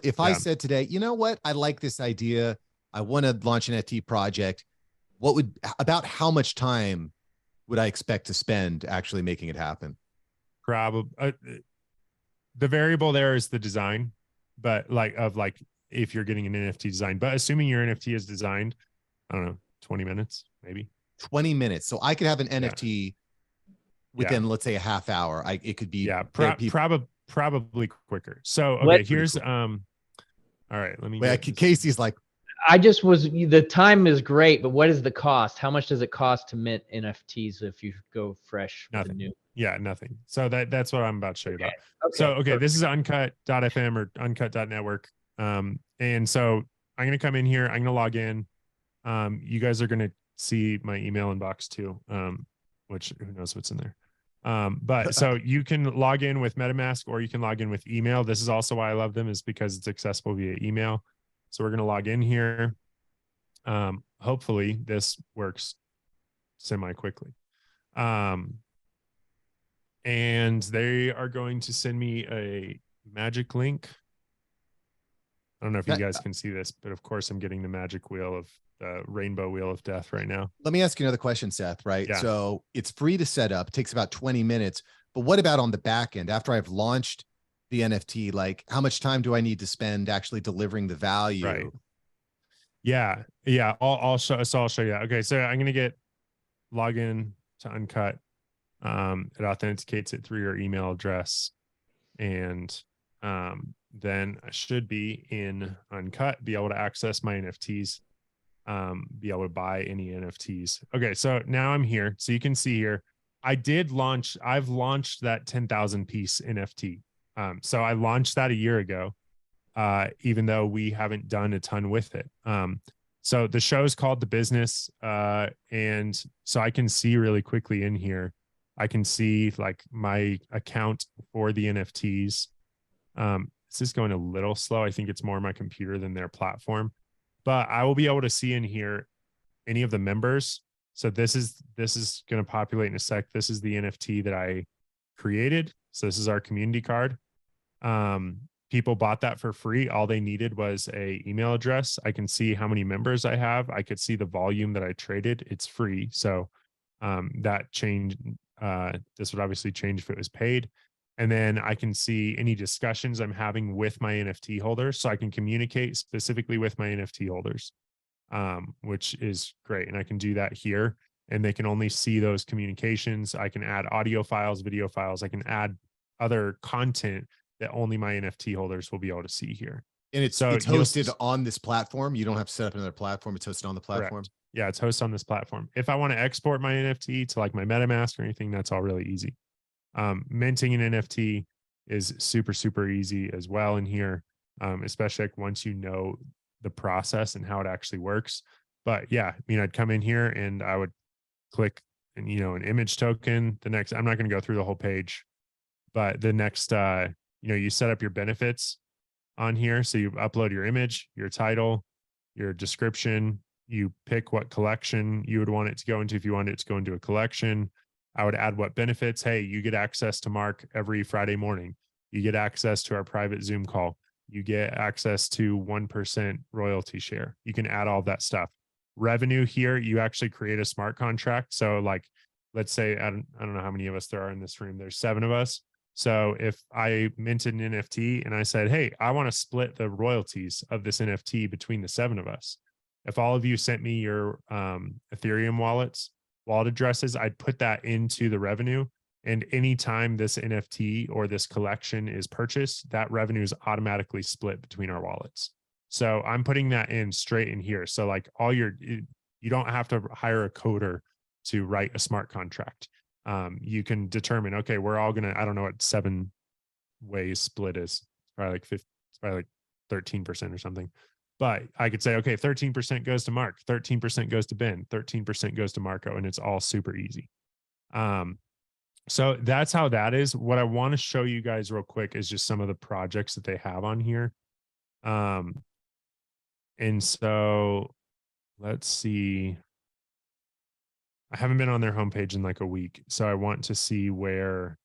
if I said today, you know what, I like this idea, I want to launch an NFT project, about how much time would I expect to spend actually making it happen? Probably the variable there is the design, but like if you're getting an NFT design, but assuming your NFT is designed, I don't know, 20 minutes, maybe 20 minutes. So I could have an yeah. NFT Yeah. within, let's say, a half hour. It could be, Yeah. people. Probably quicker. So, okay, What? here's, all right, let me Wait, get Casey's like, the time is great, but what is the cost? How much does it cost to mint NFTs if you go fresh with a nothing. new? Yeah, nothing. So that's what I'm about to show you about. Okay, So, okay, perfect. this is uncut.fm or uncut.network. And so I'm going to come in here. I'm going to log in. You guys are going to see my email inbox too, which who knows what's in there. But so you can log in with MetaMask or you can log in with email. This is also why I love them, is because it's accessible via email. So we're going to log in here. Hopefully this works semi quickly. And they are going to send me a magic link. I don't know if you guys can see this, but of course I'm getting the magic wheel of the rainbow wheel of death right now. Let me ask you another question, Seth, right? Yeah. So it's free to set up. It takes about 20 minutes. But what about on the back end? After I've launched the NFT, like how much time do I need to spend actually delivering the value? Right. Yeah. Yeah. I'll show you. Okay. So I'm going to get login to Uncut. It authenticates it through your email address. And then I should be in Uncut, be able to access my NFTs, be able to buy any NFTs. Okay, so now I'm here. So you can see here, I've launched that 10,000 piece NFT. So I launched that a year ago, even though we haven't done a ton with it. So the show is called The Business. And so I can see really quickly in here, I can see like my account for the NFTs. This is going a little slow. I think it's more my computer than their platform, but I will be able to see in here any of the members. So this is going to populate in a sec. This is the NFT that I created. So this is our community card. People bought that for free. All they needed was a email address. I can see how many members I have. I could see the volume that I traded. It's free. So that changed. This would obviously change if it was paid. And then I can see any discussions I'm having with my NFT holders. So I can communicate specifically with my NFT holders, which is great. And I can do that here. And they can only see those communications. I can add audio files, video files. I can add other content that only my NFT holders will be able to see here. And it's hosted on this platform. You don't have to set up another platform. It's hosted on the platform. Correct. Yeah, it's hosted on this platform. If I want to export my NFT to like my MetaMask or anything, that's all really easy. Minting an NFT is super, super easy as well in here, especially like once you know the process and how it actually works. But yeah, I mean, I'd come in here and I would click and, an image token. I'm not going to go through the whole page, but the next, you set up your benefits on here. So you upload your image, your title, your description, you pick what collection you would want it to go into. If you want it to go into a collection, I would add what benefits. Hey, you get access to Mark every Friday morning. You get access to our private Zoom call. You get access to 1% royalty share. You can add all that stuff. Revenue here, you actually create a smart contract. So like, let's say, I don't know how many of us there are in this room. There's 7 of us. So if I minted an NFT and I said, hey, I want to split the royalties of this NFT between the 7 of us. If all of you sent me your Ethereum wallet addresses, I'd put that into the revenue. And anytime this NFT or this collection is purchased, that revenue is automatically split between our wallets. So I'm putting that in straight in here. So like you don't have to hire a coder to write a smart contract. You can determine, okay, we're all going to, I don't know what 7 ways split is, probably like 50, it's probably like 13% or something. But I could say, okay, 13% goes to Mark, 13% goes to Ben, 13% goes to Marco, and it's all super easy. So that's how that is. What I want to show you guys real quick is just some of the projects that they have on here. And so let's see. I haven't been on their homepage in like a week, so I want to see where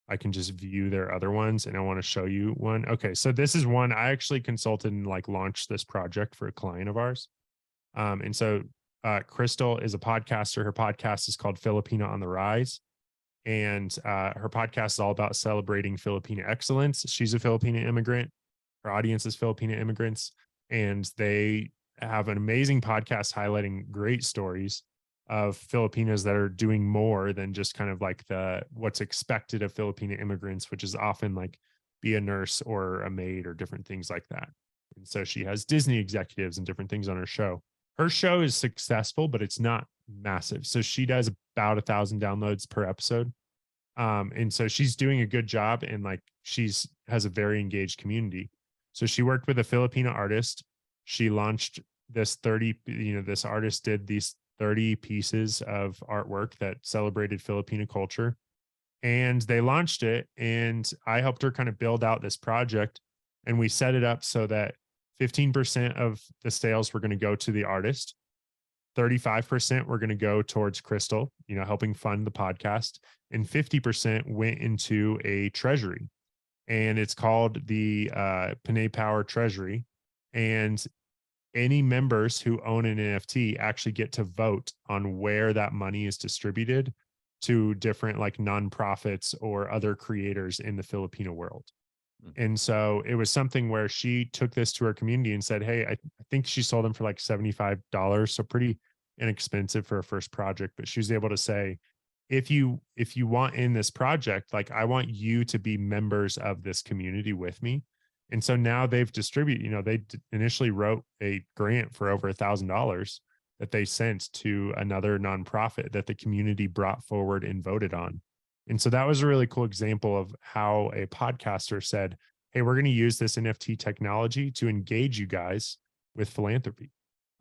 I can just view their other ones, and I want to show you one. Okay, so this is one I actually consulted and like launched this project for a client of ours. And so Crystal is a podcaster. Her podcast is called Filipina on the Rise. And her podcast is all about celebrating Filipina excellence. She's a Filipina immigrant. Her audience is Filipina immigrants. And they have an amazing podcast highlighting great stories of Filipinos that are doing more than just kind of like what's expected of Filipina immigrants, which is often like be a nurse or a maid or different things like that. And so she has Disney executives and different things on her show. Her show is successful, but it's not massive. So she does about 1,000 downloads per episode. And so she's doing a good job, and like has a very engaged community. So she worked with a Filipina artist. She launched this this artist did these 30 pieces of artwork that celebrated Filipina culture, and they launched it. And I helped her kind of build out this project, and we set it up so that 15% of the sales were going to go to the artist. 35% were going to go towards Crystal, helping fund the podcast, and 50% went into a treasury, and it's called the Panay Power Treasury. And any members who own an NFT actually get to vote on where that money is distributed to different like nonprofits or other creators in the Filipino world. And so it was something where she took this to her community and said, hey, I think she sold them for like $75. So pretty inexpensive for a first project. But she was able to say, if you want in this project, like I want you to be members of this community with me. And so now they've distributed, they initially wrote a grant for over $1,000 that they sent to another nonprofit that the community brought forward and voted on. And so that was a really cool example of how a podcaster said, hey, we're going to use this NFT technology to engage you guys with philanthropy.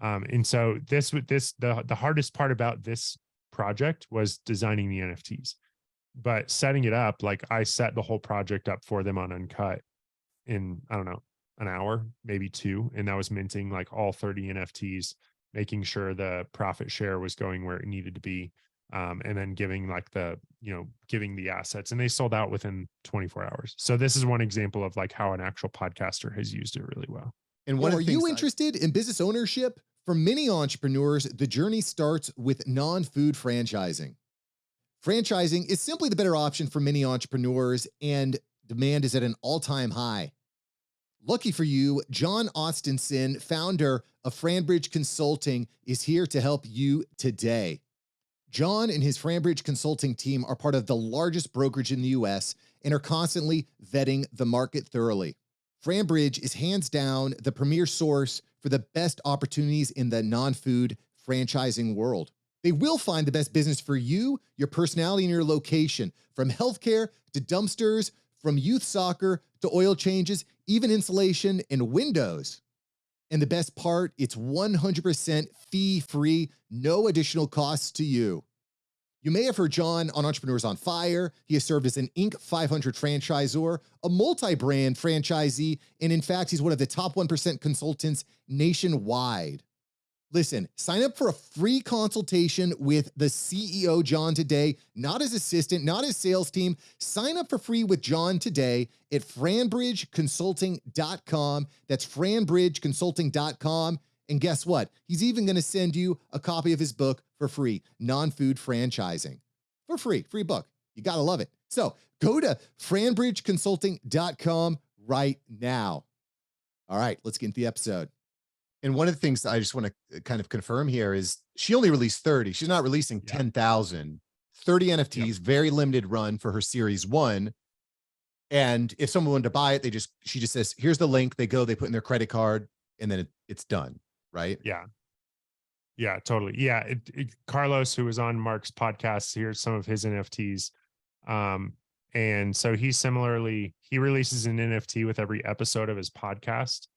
And so the hardest part about this project was designing the NFTs, but setting it up, like I set the whole project up for them on Uncut in, I don't know, an hour, maybe 2. And that was minting like all 30 NFTs, making sure the profit share was going where it needed to be. And then giving the assets, and they sold out within 24 hours. So this is one example of like how an actual podcaster has used it really well. And are you interested in business ownership? For many entrepreneurs, the journey starts with non-food franchising. Franchising is simply the better option for many entrepreneurs, and demand is at an all-time high. Lucky for you, John Austinson, founder of Franbridge Consulting, is here to help you today. John and his Franbridge Consulting team are part of the largest brokerage in the US and are constantly vetting the market thoroughly. Franbridge is hands down the premier source for the best opportunities in the non-food franchising world. They will find the best business for you, your personality, and your location, from healthcare to dumpsters, from youth soccer to oil changes, even insulation and windows. And the best part, it's 100% fee-free, no additional costs to you. You may have heard John on Entrepreneurs on Fire. He has served as an Inc. 500 franchisor, a multi-brand franchisee, and in fact, he's one of the top 1% consultants nationwide. Listen, sign up for a free consultation with the CEO, John, today, not his assistant, not his sales team. Sign up for free with John today at franbridgeconsulting.com. That's franbridgeconsulting.com. And guess what? He's even going to send you a copy of his book for free, Non-Food Franchising. For free book. You got to love it. So go to franbridgeconsulting.com right now. All right, let's get into the episode. And one of the things that I just want to kind of confirm here is she only released 30. She's not releasing 10,000. 30 NFTs, very limited run for her series 1. And if someone wanted to buy it, she just says, here's the link. They go, they put in their credit card, and then it's done. Right? Yeah, totally. Yeah. Carlos, who was on Mark's podcast, here's some of his NFTs. And so he releases an NFT with every episode of his podcast.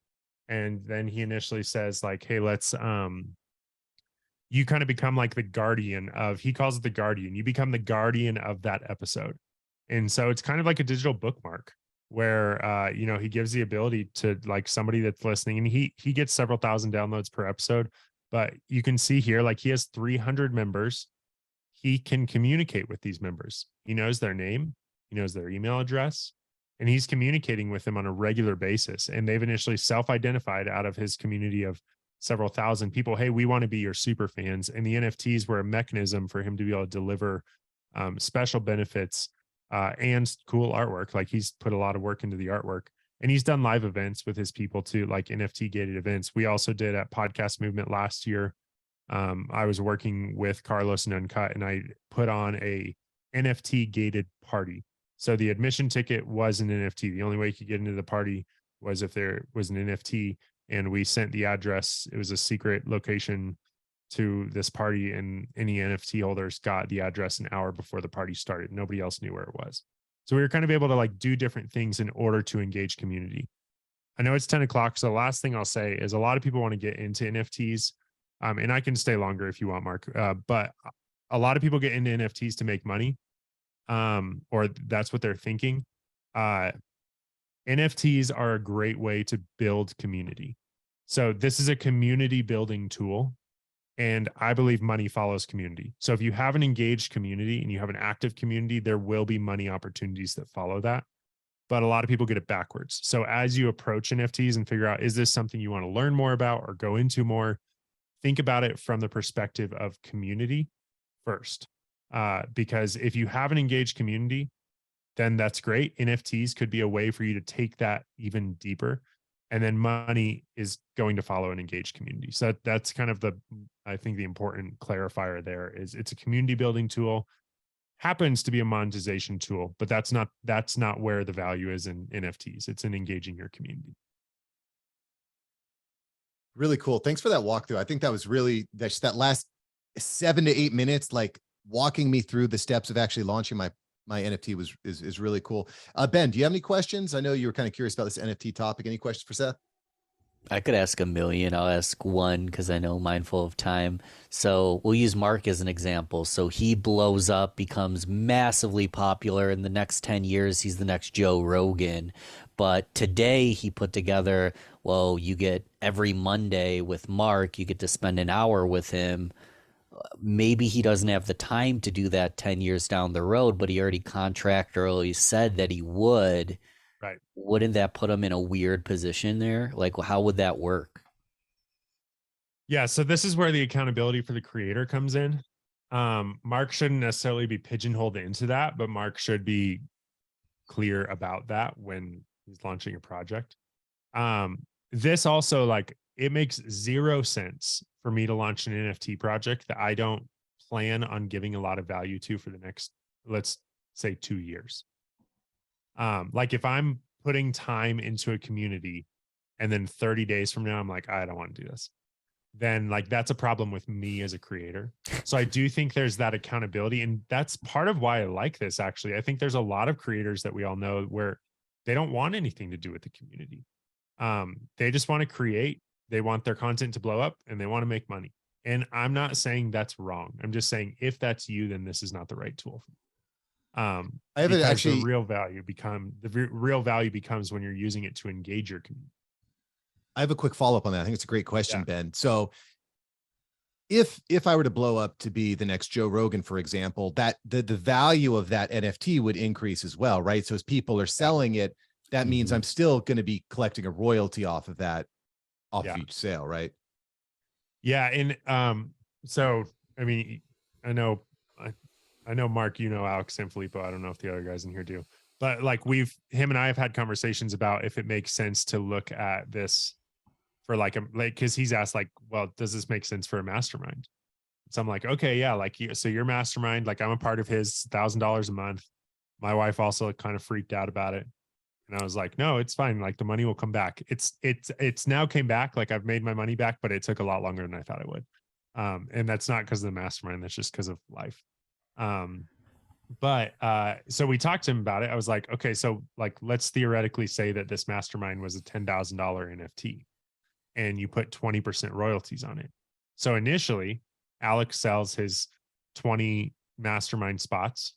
And then he initially says like, hey, let's, you kind of become like the guardian of, he calls it the guardian. You become the guardian of that episode. And so it's kind of like a digital bookmark where, he gives the ability to like somebody that's listening, and he gets several thousand downloads per episode, but you can see here, like he has 300 members. He can communicate with these members. He knows their name. He knows their email address, and he's communicating with them on a regular basis. And they've initially self-identified out of his community of several thousand people, hey, we want to be your super fans. And the NFTs were a mechanism for him to be able to deliver special benefits and cool artwork. Like, he's put a lot of work into the artwork, and he's done live events with his people too, like NFT gated events. We also did at Podcast Movement last year. I was working with Carlos and Uncut, and I put on a NFT gated party. So the admission ticket was an NFT. The only way you could get into the party was if there was an NFT, and we sent the address. It was a secret location to this party, and any NFT holders got the address an hour before the party started. Nobody else knew where it was. So we were kind of able to like do different things in order to engage community. I know it's 10 o'clock. So the last thing I'll say is a lot of people want to get into NFTs. And I can stay longer if you want, Mark. But a lot of people get into NFTs to make money. Or that's what they're thinking. NFTs are a great way to build community. So this is a community building tool. And I believe money follows community. So if you have an engaged community and you have an active community, there will be money opportunities that follow that. But a lot of people get it backwards. So as you approach NFTs and figure out, is this something you want to learn more about or go into more, think about it from the perspective of community first. Because if you have an engaged community, then that's great. NFTs could be a way for you to take that even deeper. And then money is going to follow an engaged community. So that's kind of I think the important clarifier there is it's a community building tool, happens to be a monetization tool, but that's not where the value is in NFTs. It's in engaging your community. Really cool. Thanks for that walkthrough. I think that was really that last 7 to 8 minutes, like walking me through the steps of actually launching my NFT is really cool. Ben, do you have any questions? I know you were kind of curious about this NFT topic. Any questions for Seth? I could ask a million. I'll ask one because I know mindful of time. So we'll use Mark as an example. So he blows up, becomes massively popular. In the next 10 years, he's the next Joe Rogan. But today he put together, well, you get every Monday with Mark, you get to spend an hour with him. Maybe he doesn't have the time to do that 10 years down the road, but he already contractually said that he would. Right. Wouldn't that put him in a weird position there? Like, how would that work? Yeah. So this is where the accountability for the creator comes in. Mark shouldn't necessarily be pigeonholed into that, but Mark should be clear about that when he's launching a project. This also, like, it makes zero sense for me to launch an NFT project that I don't plan on giving a lot of value to for the next, let's say, 2 years. Like, if I'm putting time into a community and then 30 days from now, I'm like, I don't want to do this, then like that's a problem with me as a creator. So I do think there's that accountability. And that's part of why I like this, actually. I think there's a lot of creators that we all know where they don't want anything to do with the community. They just want to create. They want their content to blow up and they want to make money. And I'm not saying that's wrong. I'm just saying if that's you, then this is not the right tool for you. I have actually the real value becomes when you're using it to engage your community. I have a quick follow-up on that. I think it's a great question, Ben. So if I were to blow up to be the next Joe Rogan, for example, that the value of that NFT would increase as well, right? So as people are selling it, that means I'm still going to be collecting a royalty off of that, off of each sale, right? Yeah. And so I mean, I know Mark, you know Alex and Filippo. I don't know if the other guys in here do, but like him and I have had conversations about if it makes sense to look at this for like because he's asked like, well, does this make sense for a mastermind? So I'm like, okay, yeah, like so your mastermind, like I'm a part of his $1,000 a month. My wife also kind of freaked out about it. And I was like, no, it's fine. Like the money will come back. It's now came back. Like I've made my money back, but it took a lot longer than I thought it would. And that's not because of the mastermind. That's just because of life. But so we talked to him about it. I was like, okay, so like, let's theoretically say that this mastermind was a $10,000 NFT and you put 20% royalties on it. So initially Alex sells his 20 mastermind spots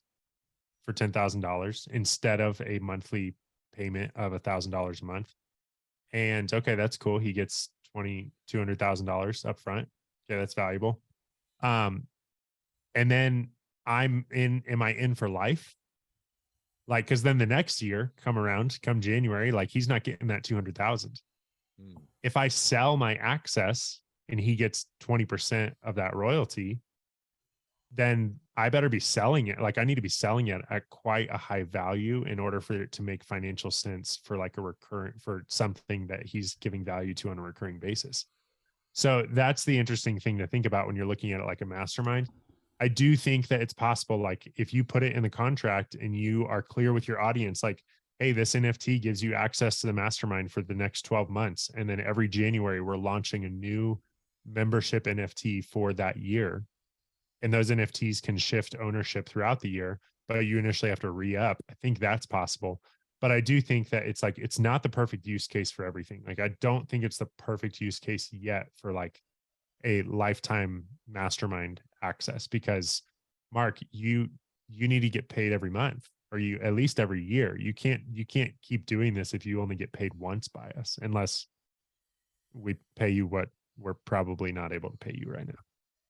for $10,000 instead of a monthly payment of $1,000 a month. And okay, that's cool. He gets $200,000 up front. Okay, that's valuable. And then am I in for life? Like, because then the next year come January, like he's not getting that 200,000. If I sell my access and he gets 20% of that royalty, then I better be selling it. Like I need to be selling it at quite a high value in order for it to make financial sense for like for something that he's giving value to on a recurring basis. So that's the interesting thing to think about when you're looking at it like a mastermind. I do think that it's possible, like if you put it in the contract and you are clear with your audience, like, hey, this NFT gives you access to the mastermind for the next 12 months. And then every January, we're launching a new membership NFT for that year. And those NFTs can shift ownership throughout the year, but you initially have to re-up. I think that's possible. But I do think that it's like, it's not the perfect use case for everything. Like, I don't think it's the perfect use case yet for like a lifetime mastermind access, because Mark, you need to get paid every month, or you at least every year. You can't keep doing this if you only get paid once by us, unless we pay you what we're probably not able to pay you right now.